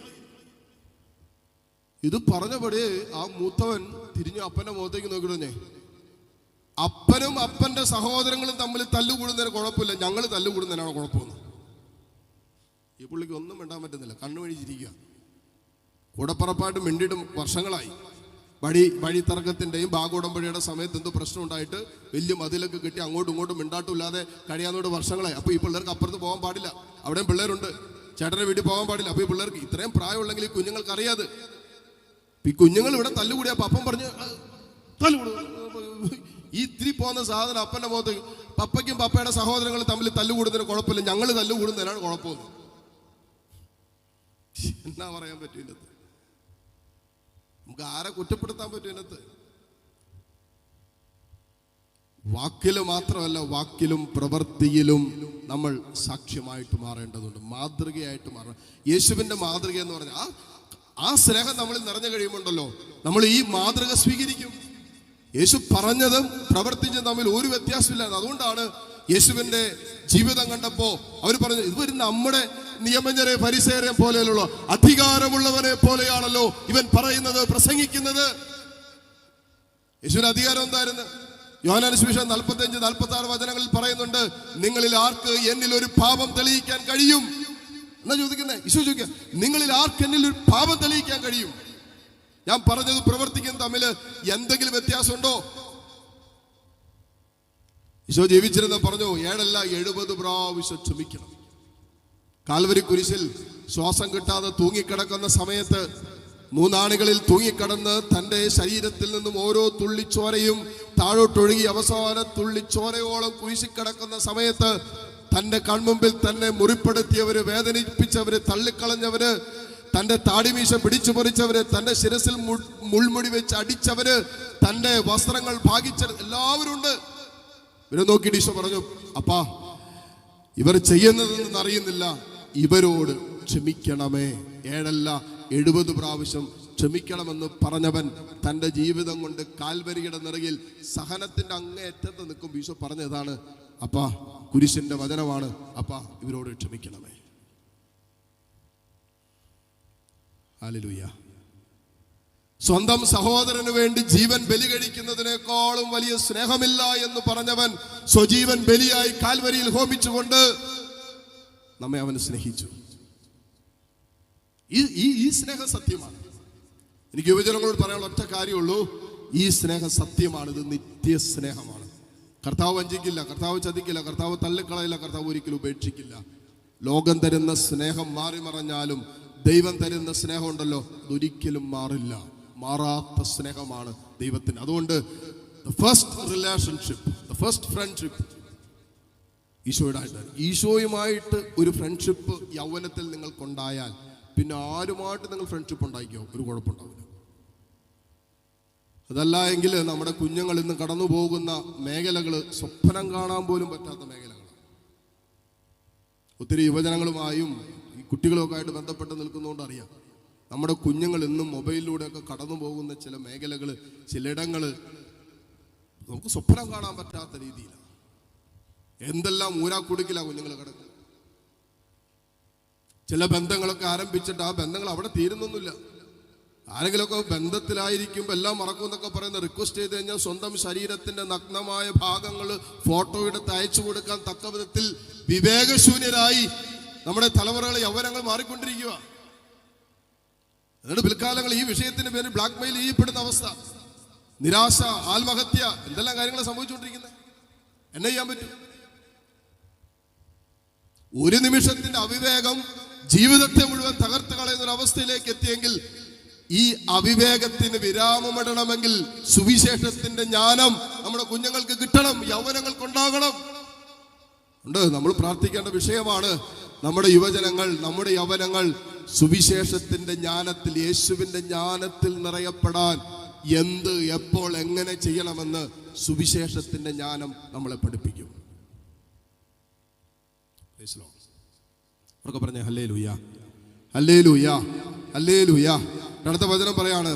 ഇത് പറഞ്ഞപടി ആ മൂത്തവൻ തിരിഞ്ഞു അപ്പൻ്റെ മുഖത്തേക്ക് നോക്കിയിടഞ്ഞേ, അപ്പനും അപ്പന്റെ സഹോദരങ്ങളും തമ്മിൽ തല്ലുകൂടുന്നതിന് കുഴപ്പമില്ല, ഞങ്ങൾ തല്ലുകൂടുന്നതിനാണ് കുഴപ്പമെന്ന്. ഈ പുള്ളിക്ക് ഒന്നും മിണ്ടാൻ പറ്റുന്നില്ല, കണ്ണുവഴിച്ചിരിക്കുക. കൂടപ്പറപ്പായിട്ട് മിണ്ടിയിട്ട് വർഷങ്ങളായി. വഴി തർക്കത്തിൻ്റെയും ഭാഗോടമ്പടിയുടെ സമയത്ത് എന്തോ പ്രശ്നം ഉണ്ടായിട്ട് വലിയ മതിലൊക്കെ കെട്ടി അങ്ങോട്ടും ഇങ്ങോട്ടും മിണ്ടാട്ടില്ലാതെ കഴിയാന്നോട് വർഷങ്ങളായി. അപ്പോൾ ഈ പിള്ളേർക്ക് അപ്പുറത്ത് പോകാൻ പാടില്ല, അവിടെയും പിള്ളേരുണ്ട്, ചേട്ടൻ്റെ വീട്ടിൽ പോകാൻ പാടില്ല. അപ്പോൾ ഈ പിള്ളേർക്ക് ഇത്രയും പ്രായമുള്ളെങ്കിൽ ഈ കുഞ്ഞുങ്ങൾക്ക് അറിയാതെ ഈ കുഞ്ഞുങ്ങൾ ഇവിടെ തല്ലുകൂടിയപ്പോൾ അപ്പം പറഞ്ഞ് തല്ലുകൂടും. ഈ ഇത്തിരി പോകുന്ന സാധനം അപ്പൻ്റെ മുഖത്ത്, പപ്പയ്ക്കും പപ്പയുടെ സഹോദരങ്ങൾ തമ്മിൽ തല്ലുകൂടുന്നതിന് കുഴപ്പമില്ല, ഞങ്ങൾ തല്ലുകൂടുന്നതിനാണ് കുഴപ്പമെന്ന്. എന്നാ പറയാൻ പറ്റും ഇതിനകത്ത്? നമുക്ക് ആരെ കുറ്റപ്പെടുത്താൻ പറ്റും ഇതിനകത്ത്? വാക്കില് മാത്രമല്ല, വാക്കിലും പ്രവൃത്തിയിലും നമ്മൾ സാക്ഷ്യമായിട്ട് മാറേണ്ടതുണ്ട്, മാതൃകയായിട്ട് മാറണം. യേശുവിന്റെ മാതൃക എന്ന് പറഞ്ഞാൽ ആ സ്നേഹം നമ്മളിൽ നിറഞ്ഞു കഴിയുമ്പോണ്ടല്ലോ, നമ്മൾ ഈ മാതൃക സ്വീകരിക്കും. യേശു പറഞ്ഞതും പ്രവർത്തിച്ചതും തമ്മിൽ ഒരു വ്യത്യാസമില്ലായിരുന്നു. അതുകൊണ്ടാണ് യേശുവിന്റെ ജീവിതം കണ്ടപ്പോ അവർ പറഞ്ഞു, ഇവർ നമ്മുടെ നിയമജ്ഞരെ ഫരിസേയരെ പോലെയല്ലോ, അധികാരമുള്ളവനെ പോലെയാണല്ലോ ഇവൻ പറയുന്നത്, പ്രസംഗിക്കുന്നത്. യേശുവിന്റെ അധികാരം എന്തായിരുന്നു? യോഹന്നാൻ സുവിശേഷം 45-46 വചനങ്ങളിൽ പറയുന്നുണ്ട്, നിങ്ങളിൽ ആർക്ക് എന്നിൽ ഒരു പാപം തെളിയിക്കാൻ കഴിയും എന്നാ ചോദിക്കുന്നേ. യേശു ചോദിക്കുക, നിങ്ങളിൽ ആർക്ക് എന്നിൽ ഒരു പാപം തെളിയിക്കാൻ കഴിയും? ഞാൻ പറഞ്ഞത് പ്രവർത്തിക്കുന്നത് തമ്മിൽ എന്തെങ്കിലും വ്യത്യാസമുണ്ടോ? ഈശോ ജീവിച്ചിരുന്ന പറഞ്ഞു, 7 അല്ല 70 പ്രാവശ്യം ക്ഷമിക്കണം. കാൽവരി കുരിശിൽ ശ്വാസം കിട്ടാതെ തൂങ്ങിക്കിടക്കുന്ന സമയത്ത് 3 ആണികളിൽ തൂങ്ങിക്കിടന്ന് തൻ്റെ ശരീരത്തിൽ നിന്നും ഓരോ തുള്ളിച്ചോരയും താഴോട്ടൊഴുകി അവസാന തുള്ളിച്ചോരയോളം കുരിശിൽ കിടക്കുന്ന സമയത്ത് തൻ്റെ കൺമുമ്പിൽ തന്നെ മുറിപ്പെടുത്തിയവര്, വേദനിപ്പിച്ചവര്, തള്ളിക്കളഞ്ഞവര്, തൻ്റെ താടിമീശ പിടിച്ചു പറിച്ചവര്, തൻ്റെ ശിരസിൽ മുൾമുടി വെച്ച് അടിച്ചവര്, തൻ്റെ വസ്ത്രങ്ങൾ ഭാഗിച്ച എല്ലാവരും ഉണ്ട്. ഇവരെ നോക്കിയിട്ട് ഈശോ പറഞ്ഞു, അപ്പാ ഇവർ ചെയ്യുന്നതെന്ന് അറിയുന്നില്ല, ഇവരോട് ക്ഷമിക്കണമേ. 7 അല്ല 70 പ്രാവശ്യം ക്ഷമിക്കണമെന്ന് പറഞ്ഞവൻ തൻ്റെ ജീവിതം കൊണ്ട് കാൽവരിയുടെ നിറകിൽ സഹനത്തിന്റെ അങ്ങേയറ്റത്ത് നിൽക്കും. ഈശോ പറഞ്ഞതാണ്, അപ്പാ കുരിശിന്റെ വചനമാണ്, അപ്പാ ഇവരോട് ക്ഷമിക്കണമേ. ഹല്ലേലൂയ. സ്വന്തം സഹോദരന് വേണ്ടി ജീവൻ ബലി കഴിക്കുന്നതിനേക്കാളും വലിയ സ്നേഹമില്ല എന്ന് പറഞ്ഞവൻ സ്വജീവൻ ബലിയായി കാൽവരിയിൽ ഹോമിച്ചുകൊണ്ട് നമ്മെ അവൻ സ്നേഹിച്ചു. ഈ സ്നേഹം സത്യമാണ്. എനിക്ക് യുവജനങ്ങളോട് പറയാനുള്ള ഒറ്റ കാര്യമുള്ളൂ, ഈ സ്നേഹം സത്യമാണ്, ഇത് നിത്യസ്നേഹമാണ്. കർത്താവ് വഞ്ചിക്കില്ല, കർത്താവ് ചതിക്കില്ല, കർത്താവ് തള്ളിക്കളയില്ല, കർത്താവ് ഒരിക്കലും ഉപേക്ഷിക്കില്ല. ലോകം തരുന്ന സ്നേഹം മാറി മറഞ്ഞാലും ദൈവം തരുന്ന സ്നേഹം ഉണ്ടല്ലോ, അതൊരിക്കലും മാറില്ല. മാറാത്ത സ്നേഹമാണ് ദൈവത്തിന്. അതുകൊണ്ട് ഫസ്റ്റ് ഫ്രണ്ട്ഷിപ്പ് ഈശോയുമായിട്ടാണ്. ഈശോയുമായിട്ട് ഒരു ഫ്രണ്ട്ഷിപ്പ് യൗവനത്തിൽ നിങ്ങൾക്കുണ്ടായാൽ പിന്നെ ആരുമായിട്ട് നിങ്ങൾ ഫ്രണ്ട്ഷിപ്പ് ഉണ്ടാക്കിയോ, ഒരു കുഴപ്പമുണ്ടാവില്ല. അതല്ല എങ്കിൽ നമ്മുടെ കുഞ്ഞുങ്ങൾ ഇന്ന് കടന്നു പോകുന്ന മേഖലകൾ സ്വപ്നം കാണാൻ പോലും പറ്റാത്ത മേഖലകൾ. ഒത്തിരി യുവജനങ്ങളുമായും ഈ കുട്ടികളുമൊക്കെ ആയിട്ട് ബന്ധപ്പെട്ട് നിൽക്കുന്നതുകൊണ്ട് അറിയാം, നമ്മുടെ കുഞ്ഞുങ്ങൾ ഇന്നും മൊബൈലിലൂടെയൊക്കെ കടന്നു പോകുന്ന ചില മേഖലകൾ, ചിലയിടങ്ങൾ നമുക്ക് സ്വപ്നം കാണാൻ പറ്റാത്ത രീതിയിലാണ്. എന്തെല്ലാം ഊരാക്കുടുക്കിലാണ് കുഞ്ഞുങ്ങൾ കിടക്കുന്നത്. ചില ബന്ധങ്ങളൊക്കെ ആരംഭിച്ചിട്ട് ആ ബന്ധങ്ങൾ അവിടെ തീരുന്നൊന്നുമില്ല. ആരെങ്കിലുമൊക്കെ ബന്ധത്തിലായിരിക്കുമ്പോൾ എല്ലാം മറക്കും എന്നൊക്കെ പറയുന്ന റിക്വസ്റ്റ് ചെയ്ത് കഴിഞ്ഞാൽ സ്വന്തം ശരീരത്തിന്റെ നഗ്നമായ ഭാഗങ്ങൾ ഫോട്ടോ എടുത്ത് അയച്ചു കൊടുക്കാൻ തക്ക വിധത്തിൽ വിവേകശൂന്യരായി നമ്മുടെ തലമുറകൾ യൗവനങ്ങൾ മാറിക്കൊണ്ടിരിക്കുക. എന്നിട്ട് പിൽക്കാലങ്ങൾ ഈ വിഷയത്തിന് പേരിൽ ബ്ലാക്ക് മെയിൽ ചെയ്യപ്പെടുന്ന അവസ്ഥ, നിരാശ, ആത്മഹത്യ, എന്തെല്ലാം കാര്യങ്ങൾ സംഭവിച്ചുകൊണ്ടിരിക്കുന്നത്. എന്നെ ചെയ്യാൻ പറ്റും? ഒരു നിമിഷത്തിന്റെ അവിവേകം ജീവിതത്തെ മുഴുവൻ തകർത്ത് കളയുന്ന ഒരു അവസ്ഥയിലേക്ക് എത്തിയെങ്കിൽ ഈ അവിവേകത്തിന് വിരാമമിടണമെങ്കിൽ സുവിശേഷത്തിന്റെ ജ്ഞാനം നമ്മുടെ കുഞ്ഞുങ്ങൾക്ക് കിട്ടണം, യൗവനങ്ങൾക്കുണ്ടാകണം. ഉണ്ട്, നമ്മൾ പ്രാർത്ഥിക്കേണ്ട വിഷയമാണ്. നമ്മുടെ യുവജനങ്ങൾ, നമ്മുടെ യൗവനങ്ങൾ സുവിശേഷത്തിന്റെ ജ്ഞാനത്തിൽ, യേശുവിന്റെ ജ്ഞാനത്തിൽ നിറയപ്പെടാൻ എന്ത്, എപ്പോൾ, എങ്ങനെ ചെയ്യണമെന്ന് സുവിശേഷത്തിന്റെ ജ്ഞാനം നമ്മളെ പഠിപ്പിക്കും. അവർക്ക് പറഞ്ഞ ഹല്ലേലൂയ, ഹല്ലേലൂയ, ഹല്ലേലൂയ. അടുത്ത വചനം പറയാണ്,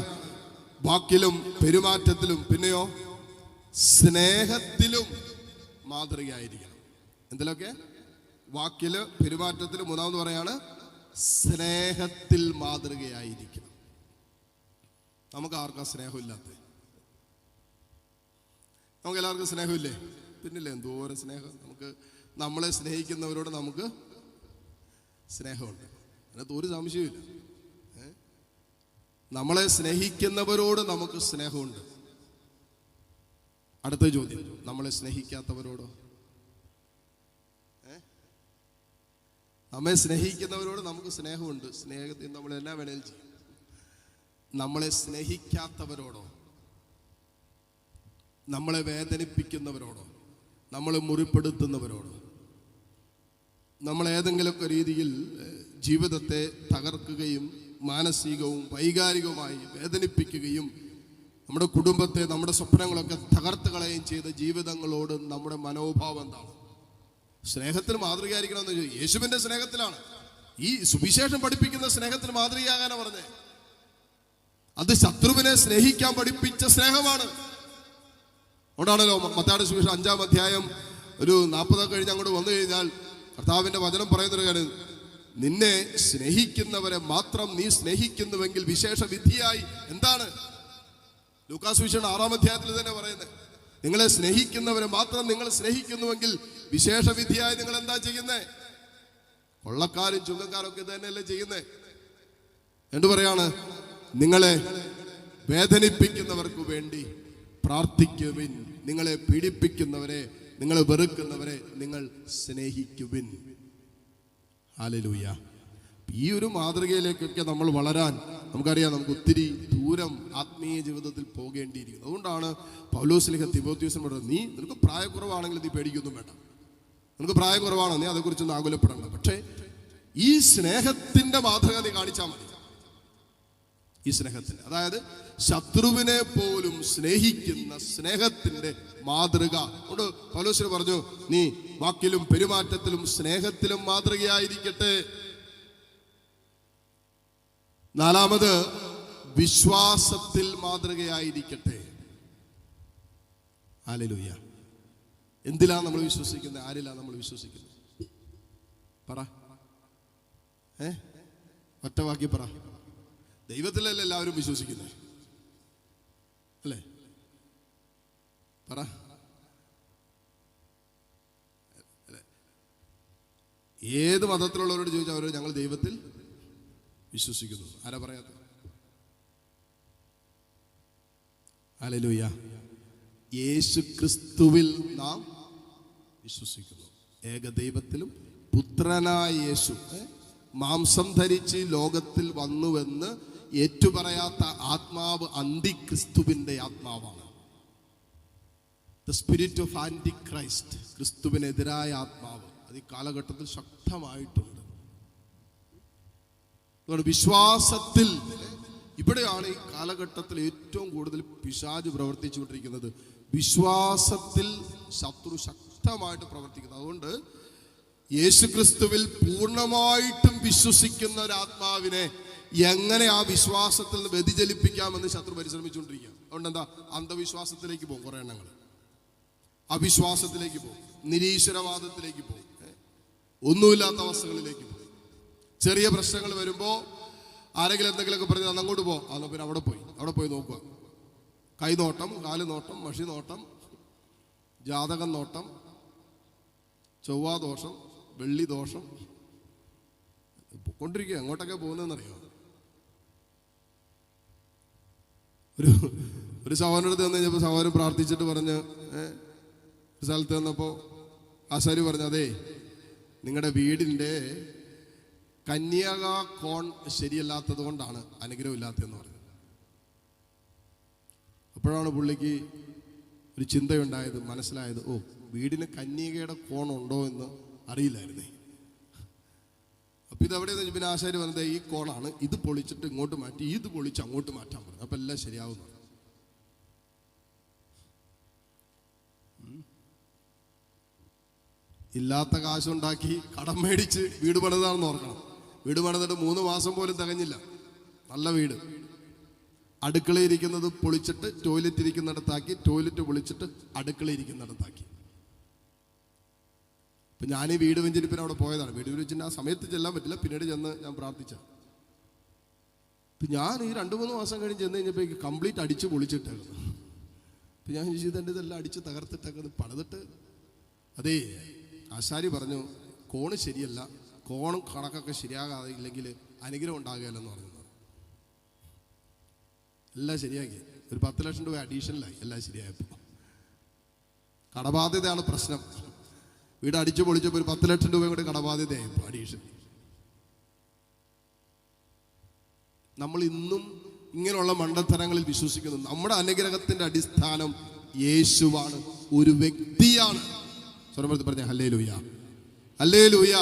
വാക്കിലും പെരുമാറ്റത്തിലും പിന്നെയോ സ്നേഹത്തിലും മാതൃകയായിരിക്കണം. എന്തിലൊക്കെ? വാക്കില്, പെരുമാറ്റത്തിലും. മൂന്നാമത് പറയാണ് സ്നേഹത്തിൽ മാതൃകയായിരിക്കണം. നമുക്ക് ആർക്കാ സ്നേഹമില്ലാത്ത? നമുക്ക് എല്ലാവർക്കും സ്നേഹമില്ലേ? പിന്നില്ലേ എന്തോരം സ്നേഹം. നമ്മളെ സ്നേഹിക്കുന്നവരോട് നമുക്ക് സ്നേഹമുണ്ട്, അതിനകത്ത് ഒരു സംശയമില്ല. നമ്മളെ സ്നേഹിക്കുന്നവരോട് നമുക്ക് സ്നേഹമുണ്ട്. അടുത്ത ചോദ്യം, നമ്മളെ സ്നേഹിക്കാത്തവരോടോ? നമ്മെ സ്നേഹിക്കുന്നവരോട് നമുക്ക് സ്നേഹമുണ്ട്, സ്നേഹത്തിൽ നമ്മൾ എന്നാ വേണേലും ചെയ്യും. നമ്മളെ സ്നേഹിക്കാത്തവരോടോ, നമ്മളെ വേദനിപ്പിക്കുന്നവരോടോ, നമ്മളെ മുറിപ്പെടുത്തുന്നവരോടോ, നമ്മൾ ഏതെങ്കിലുമൊക്കെ രീതിയിൽ ജീവിതത്തെ തകർക്കുകയും മാനസികവും വൈകാരികവുമായി വേദനിപ്പിക്കുകയും നമ്മുടെ കുടുംബത്തെ, നമ്മുടെ സ്വപ്നങ്ങളൊക്കെ തകർത്ത് കളയുകയും ചെയ്ത ജീവിതങ്ങളോട് നമ്മുടെ മനോഭാവം എന്താണ്? സ്നേഹത്തിന് മാതൃകയായിരിക്കണമെന്ന് ചോദിച്ചു. യേശുവിന്റെ സ്നേഹത്തിലാണ്, ഈ സുവിശേഷം പഠിപ്പിക്കുന്ന സ്നേഹത്തിന് മാതൃകയാകാനാണ് പറഞ്ഞത്. അത് ശത്രുവിനെ സ്നേഹിക്കാൻ പഠിപ്പിച്ച സ്നേഹമാണ്. അതുകൊണ്ടാണല്ലോ മത്തായിയുടെ സുവിശേഷം 5-ാം അധ്യായം ഒരു 40 കഴിഞ്ഞ് അങ്ങോട്ട് വന്നു കഴിഞ്ഞാൽ കർത്താവിന്റെ വചനം പറയുന്നൊരു കാര്യം, നിന്നെ സ്നേഹിക്കുന്നവരെ മാത്രം നീ സ്നേഹിക്കുന്നുവെങ്കിൽ വിശേഷ വിധിയായി. എന്താണ്? ലൂക്കാസ് സുവിശേഷം 6-ാം അധ്യായത്തിൽ തന്നെ പറയുന്നത്, നിങ്ങളെ സ്നേഹിക്കുന്നവരെ മാത്രം നിങ്ങൾ സ്നേഹിക്കുന്നുവെങ്കിൽ വിശേഷ വിധിയായി നിങ്ങൾ എന്താ ചെയ്യുന്നേ? കൊള്ളക്കാരും ചുങ്കക്കാരും ഒക്കെ തന്നെയല്ലേ ചെയ്യുന്നേ? എന്തു പറയാണ്? നിങ്ങളെ വേദനിപ്പിക്കുന്നവർക്ക് വേണ്ടി പ്രാർത്ഥിക്കുവിൻ, നിങ്ങളെ പീഡിപ്പിക്കുന്നവരെ, നിങ്ങളെ വെറുക്കുന്നവരെ നിങ്ങൾ സ്നേഹിക്കുവിൻ. ഹല്ലേലൂയ. ഈ ഒരു മാതൃകയിലേക്കൊക്കെ നമ്മൾ വളരാൻ നമുക്കറിയാം, നമുക്ക് ഒത്തിരി ദൂരം ആത്മീയ ജീവിതത്തിൽ പോകേണ്ടിയിരിക്കുന്നു. അതുകൊണ്ടാണ് പൗലോസ് തിമോഥെയോസിനോട് പറഞ്ഞത്, നിനക്ക് പ്രായക്കുറവാണെങ്കിൽ നീ പേടിക്കൊന്നും വേണ്ട, നിനക്ക് പ്രായം കുറവാണോ, നീ അതേക്കുറിച്ചൊന്നും ആകുലപ്പെടണ്ട, പക്ഷേ ഈ സ്നേഹത്തിന്റെ മാതൃക നീ കാണിച്ചാൽ മതി. ഈ സ്നേഹത്തിന്റെ, അതായത് ശത്രുവിനെ പോലും സ്നേഹിക്കുന്ന സ്നേഹത്തിന്റെ മാതൃക. അതുകൊണ്ട് പൗലോസ് പറഞ്ഞു, നീ വാക്കിലും പെരുമാറ്റത്തിലും സ്നേഹത്തിലും മാതൃകയായിരിക്കട്ടെ. 4-മത് വിശ്വാസത്തിൽ മാതൃകയായിരിക്കട്ടെ. ഹല്ലേലൂയ. എന്തിലാണ് നമ്മൾ വിശ്വസിക്കുന്നത്? ആരിലാണ് നമ്മൾ വിശ്വസിക്കുന്നത്? പറ, ഒറ്റ വാക്കി പറ. ദൈവത്തിലല്ലേ എല്ലാവരും വിശ്വസിക്കുന്നത്, അല്ലേ? പറ. ഏത് മതത്തിലുള്ളവരോട് ചോദിച്ചാൽ അവരോട് ഞങ്ങൾ ദൈവത്തിൽ വിശ്വസിക്കുന്നു. ആരാ പറയാത്ത? ഹല്ലേലൂയ. യേശു ക്രിസ്തുവിൽ നാം വിശ്വസിക്കുന്നു. ഏകദൈവത്തിലും പുത്രനായ യേശു മാംസം ധരിച്ച് ലോകത്തിൽ വന്നുവെന്ന് ഏറ്റുപറയാത്ത ആത്മാവ് അന്തിക്രിസ്തുവിന്റെ ആത്മാവാണ്. The spirit of antichrist, ക്രിസ്തുവിനെതിരായ ആത്മാവ്. അത് ഈ കാലഘട്ടത്തിൽ ശക്തമായിട്ടുണ്ട്. വിശ്വാസത്തിൽ, ഇവിടെയാണ് ഈ കാലഘട്ടത്തിൽ ഏറ്റവും കൂടുതൽ പിശാച് പ്രവർത്തിച്ചുകൊണ്ടിരിക്കുന്നത്. വിശ്വാസത്തിൽ ശത്രു ശക്തമായിട്ട് പ്രവർത്തിക്കുന്നത്. അതുകൊണ്ട് യേശുക്രിസ്തുവിൽ പൂർണ്ണമായിട്ടും വിശ്വസിക്കുന്ന ഒരു ആത്മാവിനെ എങ്ങനെ ആ വിശ്വാസത്തിൽ നിന്ന് വ്യതിചലിപ്പിക്കാമെന്ന് ശത്രു പരിശ്രമിച്ചുകൊണ്ടിരിക്കുക. അതുകൊണ്ട് എന്താ? അന്ധവിശ്വാസത്തിലേക്ക് പോകും, കുറെ എണ്ണങ്ങൾ അവിശ്വാസത്തിലേക്ക് പോകും, നിരീശ്വരവാദത്തിലേക്ക് പോകും, ഒന്നുമില്ലാത്ത അവസ്ഥകളിലേക്ക് പോകും. ചെറിയ പ്രശ്നങ്ങൾ വരുമ്പോൾ ആരെങ്കിലും എന്തെങ്കിലുമൊക്കെ പറഞ്ഞ് അന്ന് അങ്ങോട്ട് പോകും, അന്ന് പിന്നെ അവിടെ പോയി നോക്കുക. കൈനോട്ടം, കാല് നോട്ടം, മഷി നോട്ടം, ജാതകം നോട്ടം, ചൊവ്വാദോഷം, വെള്ളി ദോഷം കൊണ്ടിരിക്കുക. എങ്ങോട്ടൊക്കെ പോകുന്നതെന്നറിയോ? ഒരു സഹോദരനടുത്ത് വന്നു കഴിഞ്ഞപ്പോൾ സഹോദരൻ പ്രാർത്ഥിച്ചിട്ട് പറഞ്ഞ്, ഒരു സ്ഥലത്ത് വന്നപ്പോൾ ആശാരി പറഞ്ഞു, അതേ നിങ്ങളുടെ വീടിൻ്റെ കന്യാകാ കോൺ ശരിയല്ലാത്തത് കൊണ്ടാണ് അനുഗ്രഹം ഇല്ലാത്തതെന്ന് പറഞ്ഞു. അപ്പോഴാണ് പുള്ളിക്ക് ഒരു ചിന്തയുണ്ടായത്, മനസ്സിലായത്, ഓ വീടിന് കന്യകയുടെ കോണുണ്ടോ എന്ന് അറിയില്ലായിരുന്നേ. അപ്പം ഇതെവിടെ പിന്നെ ആശാരി പറഞ്ഞത്, ഈ കോണാണ്, ഇത് പൊളിച്ചിട്ട് ഇങ്ങോട്ട് മാറ്റി, ഇത് പൊളിച്ച് അങ്ങോട്ട് മാറ്റാൻ പറഞ്ഞു, അപ്പം എല്ലാം ശരിയാവുന്നു. ഇല്ലാത്ത കാശുണ്ടാക്കി കടം മേടിച്ച് വീട് പണിതാണെന്ന് ഓർക്കണം. വീട് പണിതിട്ട് 3 മാസം പോലും തികഞ്ഞില്ല. നല്ല വീട്, അടുക്കളയിരിക്കുന്നത് പൊളിച്ചിട്ട് ടോയ്ലറ്റ് ഇരിക്കുന്നിടത്താക്കി, ടോയ്ലറ്റ് പൊളിച്ചിട്ട് അടുക്കള ഇരിക്കുന്നിടത്താക്കി. അപ്പം ഞാൻ ഈ വീട് വെഞ്ചരിപ്പിന് അവിടെ പോയതാണ്. വീട് വെച്ചിട്ട് ആ സമയത്ത് ചെല്ലാൻ പറ്റില്ല, പിന്നീട് ചെന്ന് ഞാൻ പ്രാർത്ഥിച്ച. ഇപ്പം ഞാൻ ഈ 2-3 മാസം കഴിഞ്ഞ് ചെന്ന് കഴിഞ്ഞപ്പോൾ കംപ്ലീറ്റ് അടിച്ച് പൊളിച്ചിട്ടായിരുന്നു. ഞാൻ ചോദിച്ചു, ഇതെൻ്റെ ഇതെല്ലാം അടിച്ച് തകർത്തിട്ടൊക്കെ പണിതിട്ട്. അതേ, ആശാരി പറഞ്ഞു, കോണ് ശരിയല്ല, കോണും കണക്കൊക്കെ ശരിയാകാതെ ഇല്ലെങ്കിൽ അനുഗ്രഹം ഉണ്ടാകുകയല്ലെന്ന് പറഞ്ഞു. എല്ലാം ശരിയാക്കി. ഒരു 10 ലക്ഷം രൂപ അഡീഷണലായി എല്ലാം ശരിയായപ്പോൾ. കടബാധ്യതയാണ് പ്രശ്നം. വീട് അടിച്ചു പൊളിച്ചപ്പോൾ ഒരു 10 ലക്ഷം രൂപയും കൂടി കടബാധ്യതയായപ്പോൾ അഡീഷൻ. നമ്മൾ ഇന്നും ഇങ്ങനെയുള്ള മണ്ടത്തരങ്ങളിൽ വിശ്വസിക്കുന്നു. നമ്മുടെ അനുഗ്രഹത്തിന്റെ അടിസ്ഥാനം യേശുവാണ്, ഒരു വ്യക്തിയാണ്. സ്വരത്തിൽ പറഞ്ഞ ഹല്ലേലൂയ, ഹല്ലേലൂയ.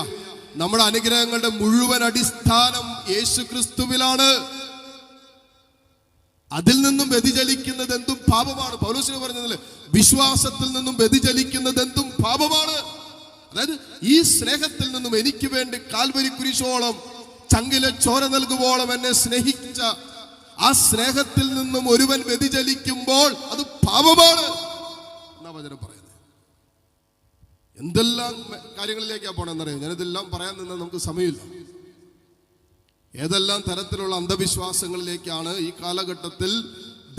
നമ്മുടെ അനുഗ്രഹങ്ങളുടെ മുഴുവൻ അടിസ്ഥാനം യേശു ക്രിസ്തുവിലാണ്. അതിൽ നിന്നും വ്യതിചലിക്കുന്നത് എന്തും പാപമാണ്. പൗലോസ് പറഞ്ഞതിൽ വിശ്വാസത്തിൽ നിന്നും വ്യതിചലിക്കുന്നത് എന്തും പാപമാണ്. അതായത് ഈ സ്നേഹത്തിൽ നിന്നും എനിക്ക് വേണ്ടി കാൽവരി കുരിശോളം ചങ്കിലെ ചോര നൽകുവോളം എന്നെ സ്നേഹിച്ച ആ സ്നേഹത്തിൽ നിന്നും ഒരുവൻ വ്യതിചലിക്കുമ്പോൾ അത് പാപമാണ് എന്നാ വചനം പറയുന്നത്. എന്തെല്ലാം കാര്യങ്ങളിലേക്കാണ് പോണെന്നറിയാം. ഞാനിതെല്ലാം പറയാൻ നിന്നാൽ നമുക്ക് സമയമില്ല. ഏതെല്ലാം തരത്തിലുള്ള അന്ധവിശ്വാസങ്ങളിലേക്കാണ് ഈ കാലഘട്ടത്തിൽ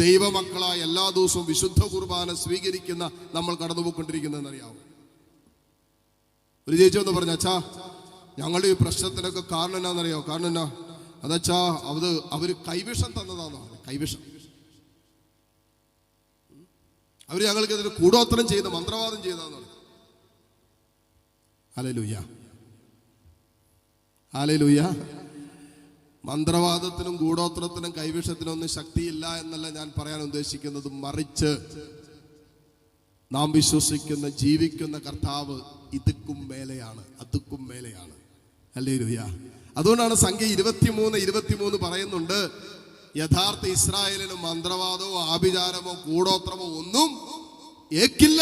ദൈവമക്കളായ എല്ലാ ദിവസവും വിശുദ്ധ കുർബാന സ്വീകരിക്കുന്ന നമ്മൾ കടന്നുപോയിക്കൊണ്ടിരിക്കുന്നതെന്നറിയാവും. ഒരു ചേച്ചി ഒന്ന് പറഞ്ഞു, അച്ഛാ ഞങ്ങളുടെ ഈ പ്രശ്നത്തിനൊക്കെ കാരണം എന്നാന്നറിയാമോ? കാരണം എന്നാ? അതച്ഛാ അവര് കൈവിഷം തന്നതാന്ന് പറഞ്ഞു. കൈവിഷം അവര് ഞങ്ങൾക്കെതിരെ കൂടോത്രം ചെയ്ത് മന്ത്രവാദം ചെയ്താന്ന് പറഞ്ഞു. Hallelujah, hallelujah. മന്ത്രവാദത്തിനും ഗൂഢോത്രത്തിനും കൈവിഷത്തിനും ഒന്നും ശക്തിയില്ല എന്നല്ല ഞാൻ പറയാൻ ഉദ്ദേശിക്കുന്നത്. മറിച്ച് നാം വിശ്വസിക്കുന്ന ജീവിക്കുന്ന കർത്താവ് ഇതുക്കും മേലെയാണ്, അതുക്കും മേലെയാണ്. ഹല്ലേലൂയ. അതുകൊണ്ടാണ് സംഖ്യ 23:23 പറയുന്നുണ്ട്, യഥാർത്ഥ ഇസ്രായേലിന് മന്ത്രവാദമോ ആഭിചാരമോ കൂടോത്രമോ ഒന്നും ഏക്കില്ല.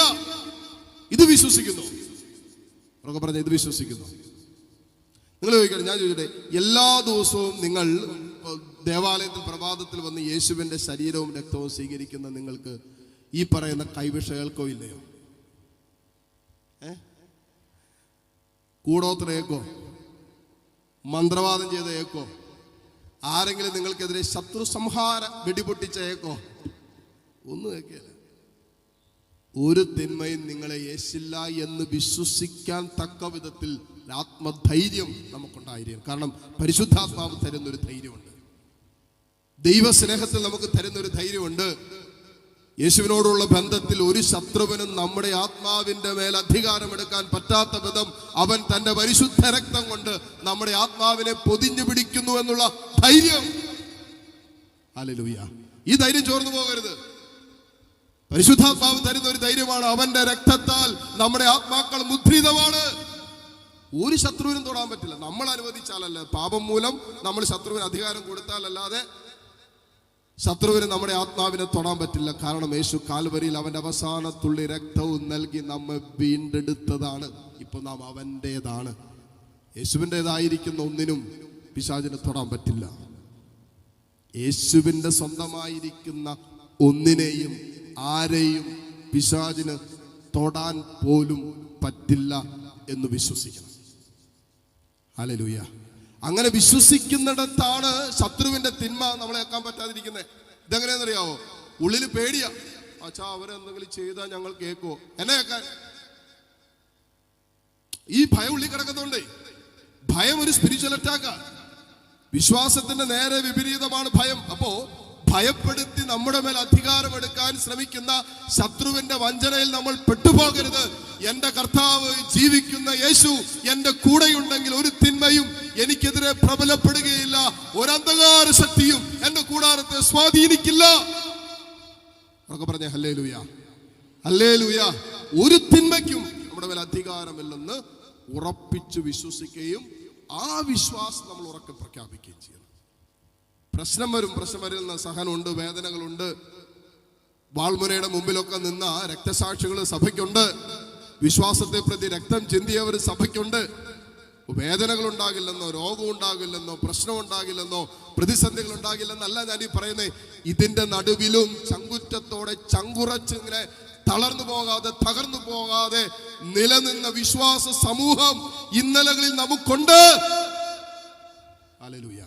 ഇത് വിശ്വസിക്കുന്നു. ഉറക്കെ പറഞ്ഞ ഇത് വിശ്വസിക്കുന്നു. നിങ്ങൾ ചോദിക്കണം, ഞാൻ ചോദിക്കട്ടെ, എല്ലാ ദിവസവും നിങ്ങൾ ദേവാലയത്തിൽ പ്രഭാതത്തിൽ വന്ന് യേശുവിൻ്റെ ശരീരവും രക്തവും സ്വീകരിക്കുന്ന നിങ്ങൾക്ക് ഈ പറയുന്ന കൈവിഷം ഏൽക്കോ ഇല്ലയോ? കൂടോത്ര ഏക്കോ? മന്ത്രവാദം ചെയ്ത ഏക്കോ? ആരെങ്കിലും നിങ്ങൾക്കെതിരെ ശത്രു സംഹാര വെടിപൊട്ടിച്ച ഏക്കോ? ഒന്നും ഏക്കില്ല. ഒരു തിന്മയും നിങ്ങളെ യേശില്ല എന്ന് വിശ്വസിക്കാൻ തക്ക വിധത്തിൽ ആത്മധൈര്യം നമുക്കുണ്ടായിരിക്കും. കാരണം പരിശുദ്ധാത്മാവ് തരുന്നൊരു ധൈര്യമുണ്ട്, ദൈവസ്നേഹത്തിൽ നമുക്ക് തരുന്നൊരു ധൈര്യമുണ്ട്. യേശുവിനോടുള്ള ബന്ധത്തിൽ ഒരു ശത്രുവിനും നമ്മുടെ ആത്മാവിന്റെ മേൽ അധികാരമെടുക്കാൻ പറ്റാത്ത വിധം അവൻ തന്റെ പരിശുദ്ധ രക്തം കൊണ്ട് നമ്മുടെ ആത്മാവിനെ പൊതിഞ്ഞു പിടിക്കുന്നു എന്നുള്ള ധൈര്യം. ഹല്ലേലൂയ. ഈ ധൈര്യം ചോർന്നു പോകരുത്. പരിശുദ്ധാത്മാവ് തരുന്ന ഒരു ധൈര്യമാണ്. അവന്റെ രക്തത്താൽ നമ്മുടെ ആത്മാക്കൾ മുദ്രിതമാണ്. ഒരു ശത്രുവിനും തൊടാൻ പറ്റില്ല. നമ്മൾ അനുവദിച്ചാലല്ല, പാപം മൂലം നമ്മൾ ശത്രുവിന് അധികാരം കൊടുത്താലല്ലാതെ ശത്രുവിന് നമ്മുടെ ആത്മാവിനെ തൊടാൻ പറ്റില്ല. കാരണം യേശു കാൽവരിയിൽ അവന്റെ അവസാനത്തുള്ളി രക്തവും നൽകി നമ്മെ വീണ്ടെടുത്തതാണ്. ഇപ്പൊ നാം അവൻ്റെതാണ്. യേശുവിൻ്റെതായിരിക്കുന്ന ഒന്നിനും പിശാചിനെ തൊടാൻ പറ്റില്ല. യേശുവിൻ്റെ സ്വന്തമായിരിക്കുന്ന ഒന്നിനെയും ആരെയും പിശാചിന് തൊടാൻ പോലും പറ്റില്ല എന്ന് വിശ്വസിക്കണം. ഹല്ലേലൂയ. അങ്ങനെ വിശ്വസിക്കുന്നിടത്താണ് ശത്രുവിന്റെ തിന്മ നമ്മളെ ഏക്കാൻ പറ്റാതിരിക്കുന്നത്. ഇതെങ്ങനെയാണെന്നറിയാവോ? ഉള്ളിൽ പേടിയാ. അച്ഛാ അവരെന്തെങ്കിലും ചെയ്താൽ ഞങ്ങൾ കേൾക്കോ? എന്നെ കേൾക്കാൻ ഈ ഭയം ഉള്ളിൽ കിടക്കുന്നുണ്ടേ. ഭയം ഒരു സ്പിരിച്വൽ അറ്റാക്കാ. വിശ്വാസത്തിന്റെ നേരെ വിപരീതമാണ് ഭയം. അപ്പോ ഭയപ്പെടുത്തി നമ്മുടെ മേൽ അധികാരമെടുക്കാൻ ശ്രമിക്കുന്ന ശത്രുവിന്റെ വഞ്ചനയിൽ നമ്മൾ പെട്ടുപോകരുത്. എന്റെ കർത്താവ് ജീവിക്കുന്ന യേശു എന്റെ കൂടെയുണ്ടെങ്കിൽ ഒരു തിന്മയും എനിക്കെതിരെ പ്രബലപ്പെടുകയില്ല. ഒരു അന്ധകാര ശക്തിയും എന്റെ കൂടാരത്തെ സ്വാധീനിക്കില്ല. അതൊക്കെ പറഞ്ഞ ഹല്ലേലൂയ, ഹല്ലേലൂയ. ഒരു തിന്മയ്ക്കും നമ്മുടെ മേൽ അധികാരമില്ലെന്ന് ഉറപ്പിച്ചു വിശ്വസിക്കുകയും ആ വിശ്വാസം നമ്മൾ ഉറക്കെ പ്രഖ്യാപിക്കുകയും ചെയ്യണം. പ്രശ്നം വരുന്ന സഹനമുണ്ട്, വേദനകളുണ്ട്. വാൾമുനയുടെ മുമ്പിലൊക്കെ നിന്ന രക്തസാക്ഷികൾ സഭയ്ക്കുണ്ട്. വിശ്വാസത്തെ പ്രതി രക്തം ചിന്തിയവർ സഭയ്ക്കുണ്ട്. വേദനകൾ ഉണ്ടാകില്ലെന്നോ, രോഗം ഉണ്ടാകില്ലെന്നോ, പ്രശ്നം ഉണ്ടാകില്ലെന്നോ, പ്രതിസന്ധികൾ ഉണ്ടാകില്ലെന്നല്ല ഞാൻ ഈ പറയുന്നത്. ഇതിന്റെ നടുവിലും ചങ്കുറ്റത്തോടെ ചങ്കുറച്ച് ഇങ്ങനെ തളർന്നു പോകാതെ തകർന്നു പോകാതെ നിലനിന്ന വിശ്വാസ സമൂഹം ഇന്നലകളിൽ നമുക്കുണ്ട്. ഹല്ലേലൂയ.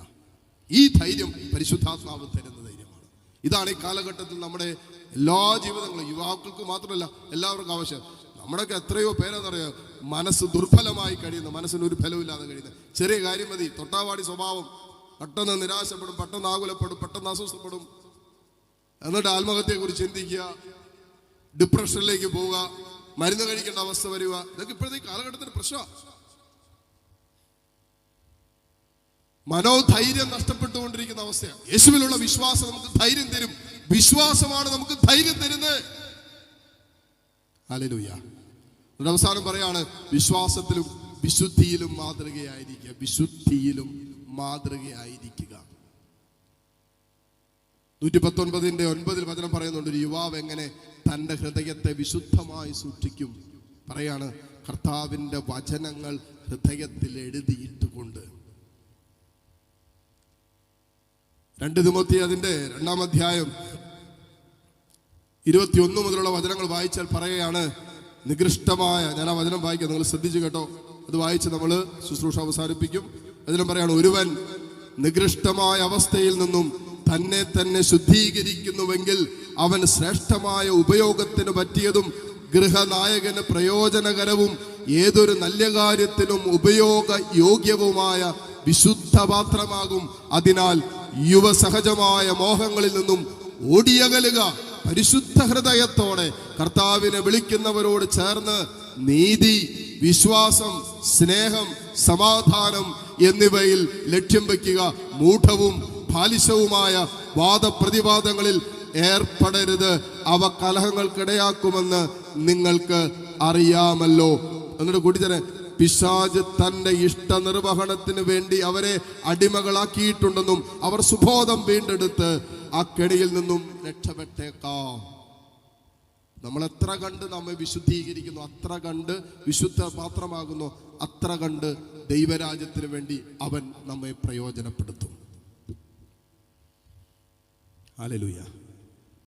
ഈ ധൈര്യം പരിശുദ്ധാത്മാവ് തരുന്ന ധൈര്യമാണ്. ഇതാണ് ഈ കാലഘട്ടത്തിൽ നമ്മുടെ എല്ലാ ജീവിതങ്ങളും, യുവാക്കൾക്ക് മാത്രമല്ല എല്ലാവർക്കും ആവശ്യം. നമ്മുടെയൊക്കെ എത്രയോ പേരെന്നറിയാം മനസ്സ് ദുർബലമായി കഴിയുന്ന, മനസ്സിന് ഒരു ഫലമില്ലാതെ കഴിയുന്ന. ചെറിയ കാര്യം മതി, തൊട്ടാവാടി സ്വഭാവം, പെട്ടെന്ന് നിരാശപ്പെടും, പെട്ടെന്ന് ആകുലപ്പെടും, പെട്ടെന്ന് അസ്വസ്ഥപ്പെടും. എന്നിട്ട് ആത്മഹത്യയെക്കുറിച്ച് ചിന്തിക്കുക, ഡിപ്രഷനിലേക്ക് പോവുക, മരുന്ന് കഴിക്കേണ്ട അവസ്ഥ വരിക. ഇതൊക്കെ ഇപ്പോഴത്തെ കാലഘട്ടത്തിന് പ്രശ്നമാണ്. മനോധൈര്യം നഷ്ടപ്പെട്ടുകൊണ്ടിരിക്കുന്ന അവസ്ഥയാണ്. യേശുവിലുള്ള വിശ്വാസം നമുക്ക് ധൈര്യം തരും. വിശ്വാസമാണ് നമുക്ക് ധൈര്യം തരുന്നത്. ഹല്ലേലൂയ. അവസാനം പറയാണ്, വിശ്വാസത്തിലും വിശുദ്ധിയിലും മാതൃകയായിരിക്കുക. വിശുദ്ധിയിലും മാതൃകയായിരിക്കുക. 119:9 വചനം പറയുന്നുണ്ട്, ഒരു യുവാവ് എങ്ങനെ തൻ്റെ ഹൃദയത്തെ വിശുദ്ധമായി സൂക്ഷിക്കും. പറയാണ്, കർത്താവിൻ്റെ വചനങ്ങൾ ഹൃദയത്തിൽ എഴുതിയിട്ടുകൊണ്ട്. 2 തിമോത്തി അതിൻ്റെ 2-ാം അധ്യായം 21 മുതലുള്ള വചനങ്ങൾ വായിച്ചാൽ പറയുകയാണ്, നികൃഷ്ടമായ, ഞാൻ ആ വചനം വായിക്കാം, നിങ്ങൾ ശ്രദ്ധിച്ചു കേട്ടോ. അത് വായിച്ച് നമ്മൾ ശുശ്രൂഷ അവസാനിപ്പിക്കും. വചനം പറയാണ്, ഒരുവൻ നികൃഷ്ടമായ അവസ്ഥയിൽ നിന്നും തന്നെ തന്നെ ശുദ്ധീകരിക്കുന്നുവെങ്കിൽ അവൻ ശ്രേഷ്ഠമായ ഉപയോഗത്തിന് പറ്റിയതും ഗൃഹനായകന് പ്രയോജനകരവും ഏതൊരു നല്ല കാര്യത്തിനും ഉപയോഗയോഗ്യവുമായ വിശുദ്ധ പാത്രമാകും. അതിനാൽ യുവസഹജമായ മോഹങ്ങളിൽ നിന്നും ഓടിയകലുക. പരിശുദ്ധ ഹൃദയത്തോടെ കർത്താവിനെ വിളിക്കുന്നവരോട് ചേർന്ന് നീതി, വിശ്വാസം, സ്നേഹം, സമാധാനം എന്നിവയിൽ ലക്ഷ്യം വയ്ക്കുക. മൂഢവും ബാലിശവുമായ വാദപ്രതിവാദങ്ങളിൽ ഏർപ്പെടരുത്. അവ കലഹങ്ങൾക്കിടയാക്കുമെന്ന് നിങ്ങൾക്ക് അറിയാമല്ലോ. എന്നിട്ട് കൂട്ടിച്ചേരെ, പിശാച് തന്റെ ഇഷ്ടനിർവഹണത്തിന് വേണ്ടി അവരെ അടിമകളാക്കിയിട്ടുണ്ടെന്നും അവർ സുബോധം വീണ്ടെടുത്ത് ആ കെണിയിൽ നിന്നും രക്ഷപ്പെട്ടേക്കാം. നമ്മൾ എത്ര കണ്ട് നമ്മെ വിശുദ്ധീകരിക്കുന്നു, അത്ര കണ്ട് വിശുദ്ധ പാത്രമാകുന്നു, അത്ര കണ്ട് ദൈവരാജ്യത്തിന് വേണ്ടി അവൻ നമ്മെ പ്രയോജനപ്പെടുത്തും. ഹല്ലേലൂയ.